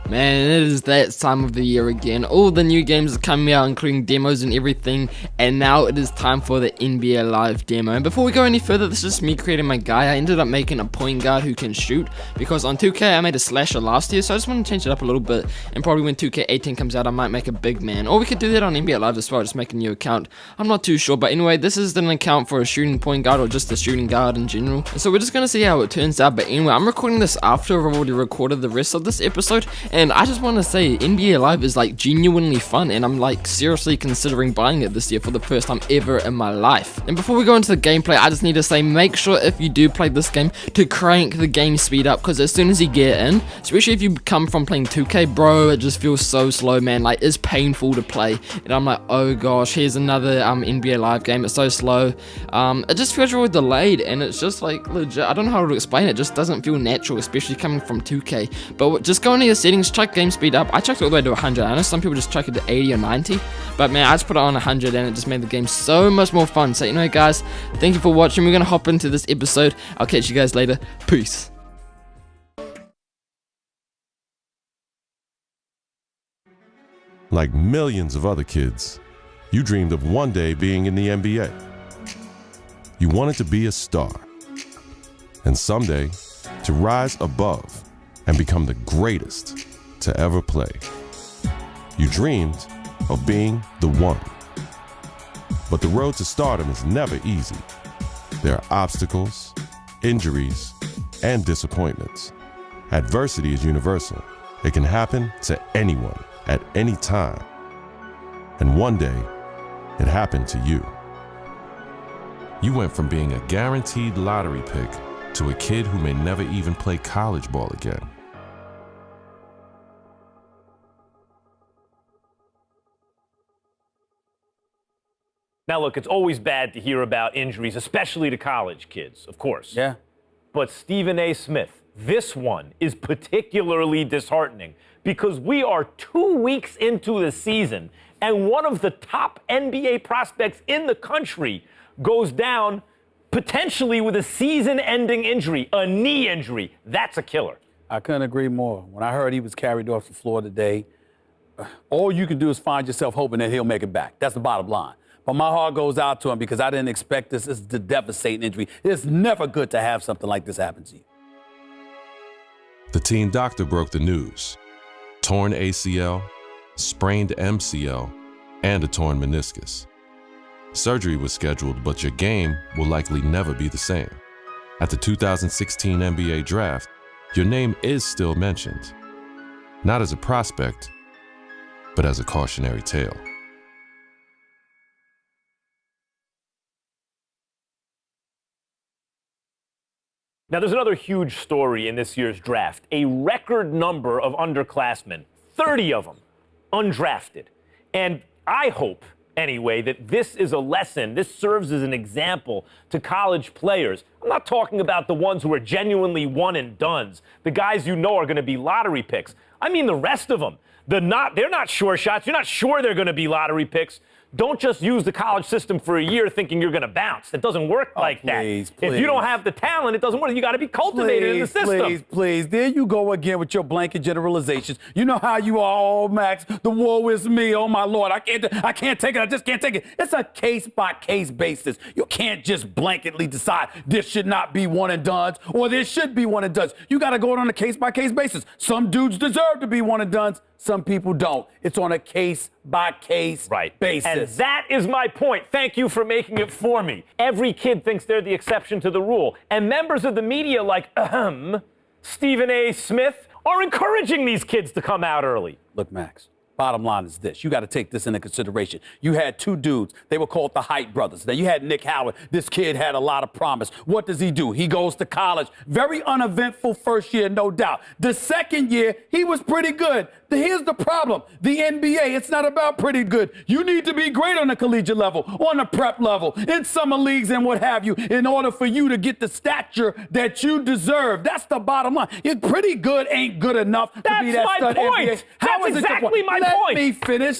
Man, it is that time of the year again. All the new games are coming out, including demos and everything, and now it is time for the NBA Live demo. And before we go any further, this is just me creating my guy. I ended up making a point guard who can shoot, because on 2K I made a slasher last year, so I just want to change it up a little bit, and probably when 2K18 comes out I might make a big man. Or we could do that on NBA Live as well, just make a new account. I'm not too sure, but anyway, this is an account for a shooting point guard, or just a shooting guard in general. And so we're just gonna see how it turns out, but anyway, I'm recording this after I've already recorded the rest of this episode, and I just want to say NBA Live is like genuinely fun, and I'm like seriously considering buying it this year for the first time ever in my life. And before we go into the gameplay, I just need to say, make sure if you do play this game to crank the game speed up, because as soon as you get in, especially if you come from playing 2K, bro, it just feels so slow, man. Like, it's painful to play, and I'm like, oh gosh, here's another NBA Live game. It's so slow. It just feels really delayed, and it's just like legit, I don't know how to explain it. Just doesn't feel natural, especially coming from 2K. But just go into your settings, check game speed up. I checked it all the way to 100. I know some people just check it to 80 or 90, but man, I just put it on 100 and it just made the game so much more fun. So anyway guys, thank you for watching. We're gonna hop into this episode. I'll catch you guys later. Peace. Like millions of other kids, you dreamed of one day being in the NBA. You wanted to be a star, and someday to rise above and become the greatest to ever play. You dreamed of being the one. But the road to stardom is never easy. There are obstacles, injuries, and disappointments. Adversity is universal. It can happen to anyone at any time. And one day, it happened to you. You went from being a guaranteed lottery pick to a kid who may never even play college ball again. Now, look, it's always bad to hear about injuries, especially to college kids, of course. Yeah. But Stephen A. Smith, this one is particularly disheartening because we are 2 weeks into the season and one of the top NBA prospects in the country goes down potentially with a season-ending injury, a knee injury. That's a killer. I couldn't agree more. When I heard he was carried off the floor today, all you can do is find yourself hoping that he'll make it back. That's the bottom line. But my heart goes out to him because I didn't expect this. This is a devastating injury. It's never good to have something like this happen to you. The team doctor broke the news. Torn ACL, sprained MCL, and a torn meniscus. Surgery was scheduled, but your game will likely never be the same. At the 2016 NBA Draft, your name is still mentioned. Not as a prospect, but as a cautionary tale. Now, there's another huge story in this year's draft. A record number of underclassmen, 30 of them, undrafted. And I hope, anyway, that this is a lesson. This serves as an example to college players. I'm not talking about the ones who are genuinely one and dones, the guys you know are going to be lottery picks. I mean the rest of them. They're not sure shots. You're not sure they're going to be lottery picks. Don't just use the college system for a year thinking you're going to bounce. It doesn't work like that. If you don't have the talent, it doesn't work. You got to be cultivated in the system. Please. There you go again with your blanket generalizations. You know how you are, oh, Max. The woe is me. Oh, my Lord. I can't take it. I just can't take it. It's a case-by-case basis. You can't just blanketly decide this should not be one and dones or this should be one and dones. You got to go on a case-by-case basis. Some dudes deserve to be one and dones. Some people don't. It's on a case-by-case basis. And that is my point. Thank you for making it for me. Every kid thinks they're the exception to the rule. And members of the media like, Stephen A. Smith, are encouraging these kids to come out early. Look, Max, bottom line is this. You got to take this into consideration. You had two dudes. They were called the Height brothers. Now, you had Nick Howard. This kid had a lot of promise. What does he do? He goes to college. Very uneventful first year, no doubt. The second year, he was pretty good. Here's the problem. The NBA, it's not about pretty good. You need to be great on the collegiate level, on the prep level, in summer leagues and what have you, in order for you to get the stature that you deserve. That's the bottom line. Pretty good ain't good enough to be that stud NBA. That's exactly my point.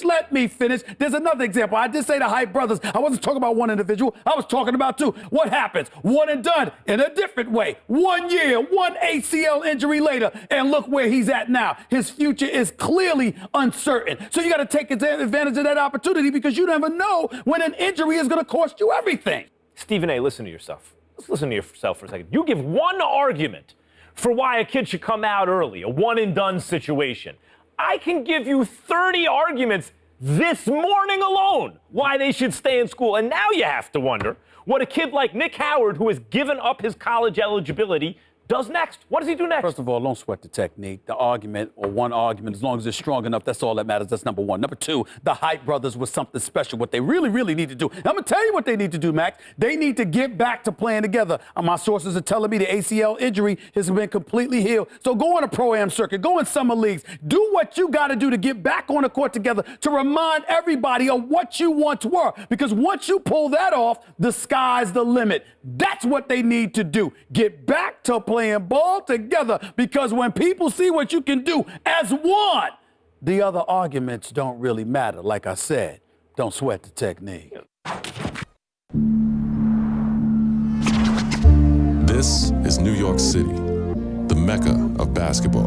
Let me finish. There's another example. I did say the Hype brothers. I wasn't talking about one individual. I was talking about two. What happens? One and done in a different way. 1 year, one ACL injury later, and look where he's at now. His future is clearly uncertain. So you got to take advantage of that opportunity because you never know when an injury is going to cost you everything. Stephen A., listen to yourself. Let's listen to yourself for a second. You give one argument for why a kid should come out early, a one and done situation. I can give you 30 arguments this morning alone why they should stay in school. And now you have to wonder what a kid like Nick Howard, who has given up his college eligibility, does next. What does he do next? First of all, don't sweat the technique. The argument, or one argument, as long as it's strong enough, that's all that matters. That's number one. Number two, the Hype brothers was something special. What they really, really need to do. I'm going to tell you what they need to do, Max. They need to get back to playing together. My sources are telling me the ACL injury has been completely healed. So go on a Pro-Am circuit. Go in summer leagues. Do what you got to do to get back on the court together to remind everybody of what you once were. Because once you pull that off, the sky's the limit. That's what they need to do. Get back to playing ball together, because when people see what you can do as one, the other arguments don't really matter. Like I said, don't sweat the technique. This is New York City, the mecca of basketball.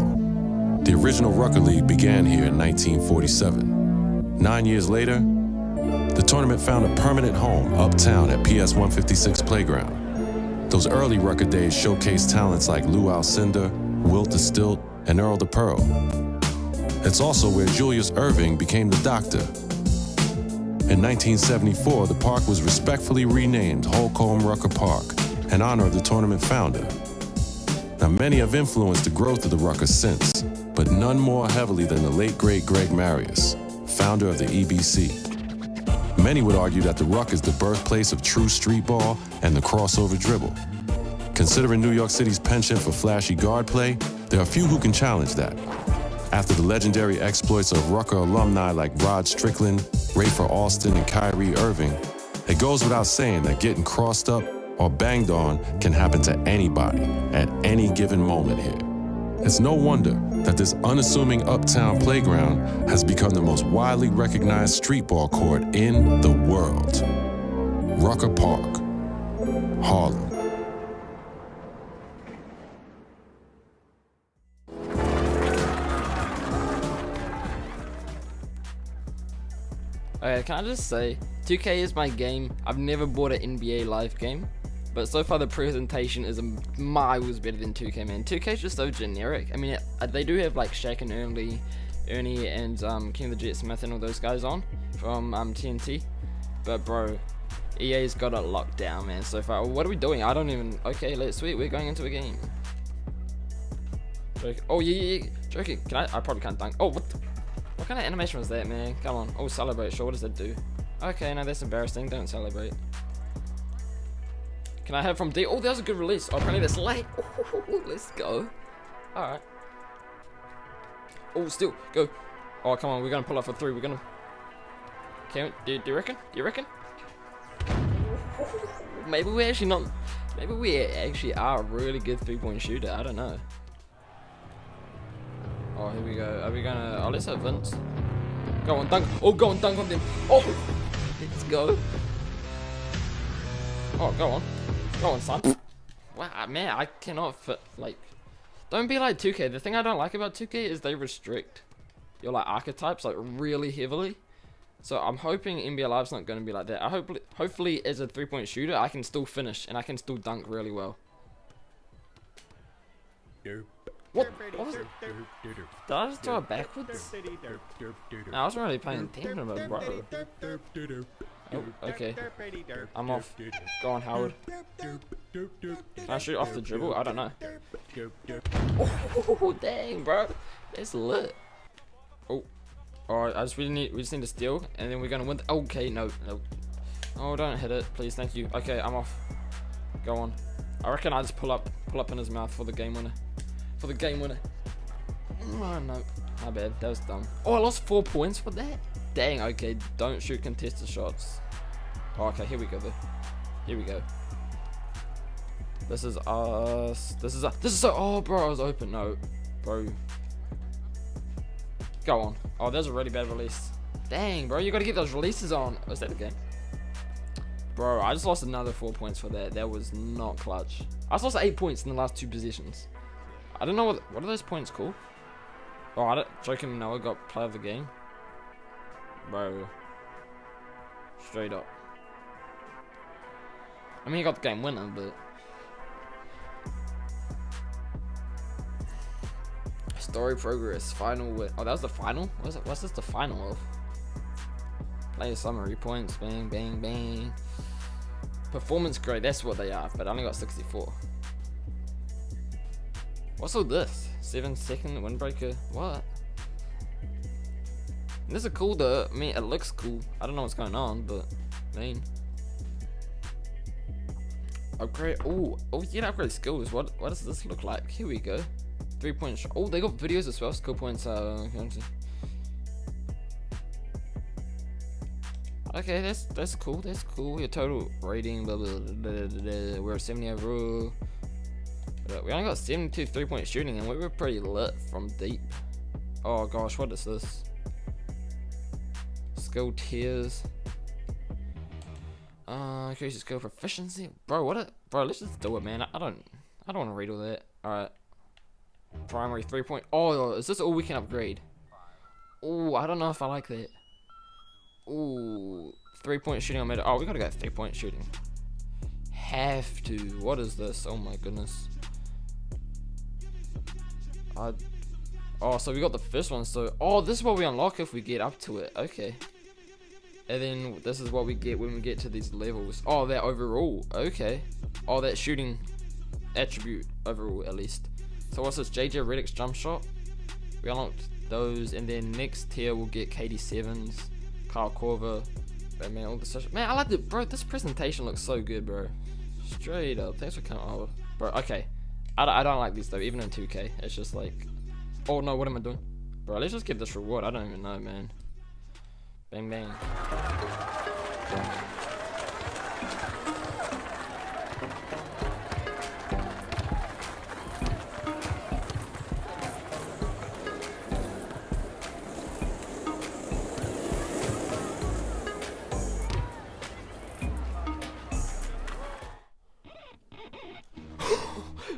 The original Rucker League began here in 1947. 9 years later, the tournament found a permanent home uptown at PS 156 Playground. Those early Rucker days showcased talents like Lou Alcindor, Wilt the Stilt, and Earl the Pearl. It's also where Julius Erving became the Doctor. In 1974, the park was respectfully renamed Holcomb Rucker Park in honor of the tournament founder. Now, many have influenced the growth of the Rucker since, but none more heavily than the late great Greg Marius, founder of the EBC. Many would argue that the Ruck is the birthplace of true street ball and the crossover dribble. Considering New York City's penchant for flashy guard play, there are few who can challenge that. After the legendary exploits of Rucker alumni like Rod Strickland, Rafer Alston, and Kyrie Irving, it goes without saying that getting crossed up or banged on can happen to anybody at any given moment here. It's no wonder that this unassuming uptown playground has become the most widely recognized street ball court in the world. Rucker Park, Harlem. Okay, can I just say, 2K is my game. I've never bought an NBA Live game, but so far the presentation is miles better than 2K, man. 2K is just so generic. I mean, they do have like Shaq and Ernie and King the Jet Smith and all those guys on from TNT, but bro, EA's got it locked down, man. So far, what are we doing? I don't even. Okay, sweet, we're going into a game. Oh yeah. Joking. Can I probably can't dunk. Oh, what kind of animation was that, man? Come on. Oh, celebrate. Sure, what does that do? Okay, no, that's embarrassing. Don't celebrate. Can I have from D? Oh, that was a good release. Oh, apparently that's late. Oh, let's go. Alright. Oh, still. Go. Oh, come on. We're going to pull up for three. We're going to... Can we, do you reckon? Do you reckon? Maybe we actually not... Maybe we actually are a really good three-point shooter. I don't know. Oh, here we go. Are we gonna... Oh, let's have Vince. Go on, dunk. Oh, go on, dunk on them. Oh, let's go. Oh, go on. Go on, son. Wow, man, I cannot fit, like... Don't be like 2K. The thing I don't like about 2K is they restrict your, like, archetypes, like, really heavily. So I'm hoping NBA Live's not gonna be like that. Hopefully, as a three-point shooter, I can still finish, and I can still dunk really well. What was it? Did I just throw it backwards? No, I wasn't really paying attention, but bro. Oh, okay. I'm off. Go on, Howard. Can I shoot off the dribble? I don't know. Oh, dang, bro. That's lit. Oh. Alright, we just need to steal, and then we're gonna win. Okay, no. Oh, don't hit it, please. Thank you. Okay, I'm off. Go on. I reckon I just pull up in his mouth for the game winner. For the game winner. Oh, no. My bad. That was dumb. Oh, I lost 4 points for that? Dang, okay. Don't shoot contested shots. Oh, okay. Here we go, though. Here we go. This is us. This is so... Oh, bro, I was open. No. Bro. Go on. Oh, there's a really bad release. Dang, bro, you gotta get those releases on. Oh, is that the game? Bro, I just lost another 4 points for that. That was not clutch. I just lost 8 points in the last 2 positions. I don't know what are those points called? Oh, I don't. Joking Noah got player of the game. Bro. Straight up. I mean, he got the game winner, but. Story progress, final win. Oh, that was the final? What's this the final of? Player summary points, bang, bang, bang. Performance grade, that's what they are, but I only got 64. What's all this? 7-second windbreaker? What? This is cool though. I mean, it looks cool. I don't know what's going on, but I mean. Upgrade. Oh, you can upgrade skills. What does this look like? Here we go. 3-point shot. Oh, they got videos as well. Skill points. Okay, that's cool. That's cool. Your total rating. Blah, blah, blah, blah, blah. We're 70 overall. We only got 72 3-point shooting, and we were pretty lit from deep. Oh gosh, what is this? Skill tiers. Increase your skill proficiency, bro. Bro, let's just do it, man. I don't want to read all that. All right. Primary 3-point. Oh, is this all we can upgrade? Oh, I don't know if I like that. Ooh, 3-point shooting on meta. Oh, we gotta go 3-point shooting. Have to. What is this? Oh my goodness. Oh, so we got the first one. So, oh, this is what we unlock if we get up to it. Okay. And then this is what we get when we get to these levels. Oh, that overall. Okay. Oh, that shooting attribute overall, at least. So what's this? JJ Redick's jump shot. We unlocked those, and then next tier we'll get KD7s, Kyle Korver, Batman, all this stuff. Man, I like it, bro. This presentation looks so good, bro. Straight up. Thanks for coming over, bro. Okay. I don't like these though, even in 2K. It's just like, oh no, what am I doing? Bro, let's just get this reward. I don't even know, man. Bang, bang.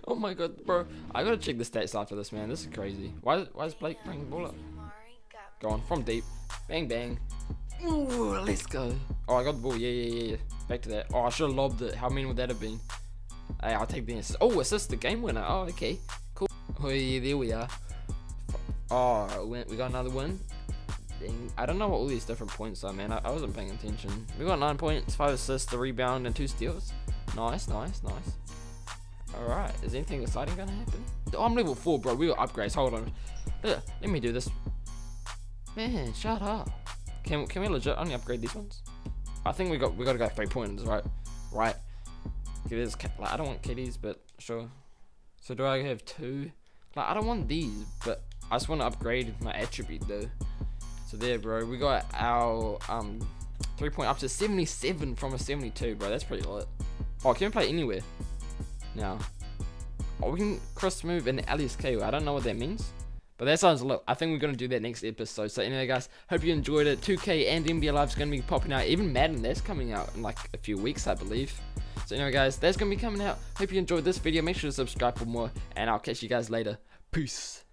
Oh my god, bro. I gotta check the stats after this, man. This is crazy. Why is Blake bringing the ball up? Go on, from deep. Bang, bang. Ooh, let's go. Oh, I got the ball. Yeah. Back to that. Oh, I should have lobbed it. How mean would that have been? Hey, I'll take the assist. Oh, assist the game winner. Oh, okay. Cool. Oh, yeah, there we are. Oh, we got another one. Dang. I don't know what all these different points are, man. I wasn't paying attention. We got 9 points, 5 assists, a rebound, and 2 steals. Nice. Alright, is anything exciting gonna happen? Oh, I'm level 4, bro. We got upgrades. Hold on. Let me do this. Man, shut up. Can we legit only upgrade these ones? I think we gotta go 3 pointers, right? Right. Like, I don't want KDs, but sure. So do I have 2? Like, I don't want these, but I just want to upgrade my attribute though. So there, bro. We got our 3-point up to 77 from a 72, bro. That's pretty lit. Oh, can we play anywhere? Now, oh, we can cross move in the Alias KO. I don't know what that means, but that sounds lit. I think we're gonna do that next episode. So anyway, guys, hope you enjoyed it. 2K and NBA Live's gonna be popping out. Even Madden, that's coming out in like a few weeks, I believe. So anyway, guys, that's gonna be coming out. Hope you enjoyed this video. Make sure to subscribe for more, and I'll catch you guys later. Peace.